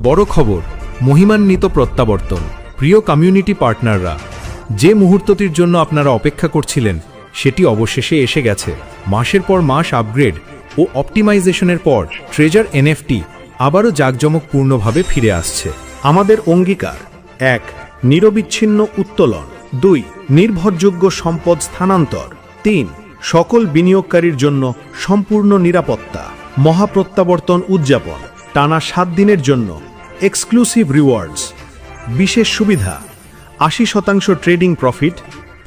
বড় খবর, মহিমান্বিত প্রত্যাবর্তন। প্রিয় কমিউনিটি পার্টনাররা, যে মুহূর্তটির জন্য আপনারা অপেক্ষা করছিলেন সেটি অবশেষে এসে গেছে। মাসের পর মাস আপগ্রেড ও অপটিমাইজেশনের পর ট্রেজার এনএফটি আবারও জাঁকজমকপূর্ণভাবে ফিরে আসছে। আমাদের অঙ্গীকার: ১. নিরবিচ্ছিন্ন উত্তোলন। ২. নির্ভরযোগ্য সম্পদ স্থানান্তর। ৩. সকল বিনিয়োগকারীর জন্য সম্পূর্ণ নিরাপত্তা। মহাপ্রত্যাবর্তন উদযাপন টানা ৭ দিনের জন্য এক্সক্লুসিভ রিওয়ার্ডস। বিশেষ সুবিধা: ৮০% ট্রেডিং প্রফিট,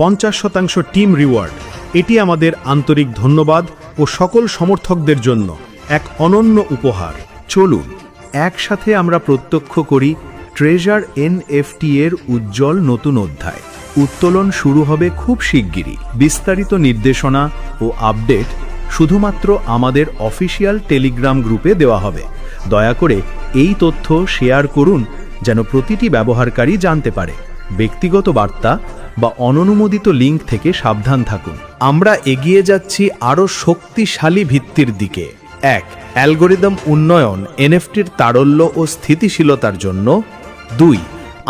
৫০% টিম রিওয়ার্ড। এটি আমাদের আন্তরিক ধন্যবাদ ও সকল সমর্থকদের জন্য এক অনন্য উপহার। চলুন একসাথে আমরা প্রত্যক্ষ করি ট্রেজার এনএফটি এর উজ্জ্বল নতুন অধ্যায়। উত্তোলন শুরু হবে খুব শিগগিরই। বিস্তারিত নির্দেশনা ও আপডেট শুধুমাত্র আমাদের অফিসিয়াল টেলিগ্রাম গ্রুপে দেওয়া হবে। দয়া করে এই তথ্য শেয়ার করুন যেন প্রতিটি ব্যবহারকারী জানতে পারে। ব্যক্তিগত বার্তা বা অননুমোদিত লিঙ্ক থেকে সাবধান থাকুন। আমরা এগিয়ে যাচ্ছি আরও শক্তিশালী ভিত্তির দিকে। ১. অ্যালগরিদম উন্নয়ন এনএফটির তারল্য ও স্থিতিশীলতার জন্য। ২.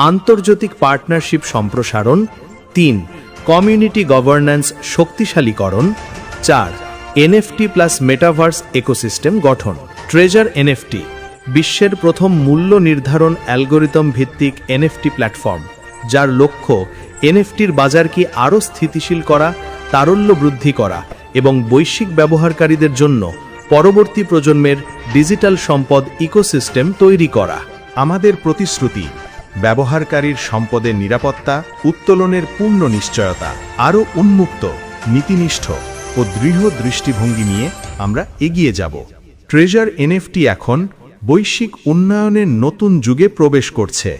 আন্তর্জাতিক পার্টনারশিপ সম্প্রসারণ। ৩. কমিউনিটি গভর্নেন্স শক্তিশালীকরণ। ৪. এনএফটি প্লাস মেটাভার্স ইকোসিস্টেম গঠন। ট্রেজার এনএফটি বিশ্বের প্রথম মূল্য নির্ধারণ অ্যালগরিদম ভিত্তিক এনএফটি প্ল্যাটফর্ম, যার লক্ষ্য এনএফটির বাজারকে আরও স্থিতিশীল করা, তারল্য বৃদ্ধি করা এবং বৈশ্বিক ব্যবহারকারীদের জন্য পরবর্তী প্রজন্মের ডিজিটাল সম্পদ ইকোসিস্টেম তৈরি করা। আমাদের প্রতিশ্রুতি: ব্যবহারকারীর সম্পদের নিরাপত্তা, উত্তোলনের পূর্ণ নিশ্চয়তা। আরও উন্মুক্ত, নীতিনিষ্ঠ ও দৃঢ় দৃষ্টিভঙ্গি নিয়ে আমরা এগিয়ে যাব। ট্রেজার এনএফটি এখন বৈশ্বিক উন্নয়নের নতুন যুগে প্রবেশ করছে।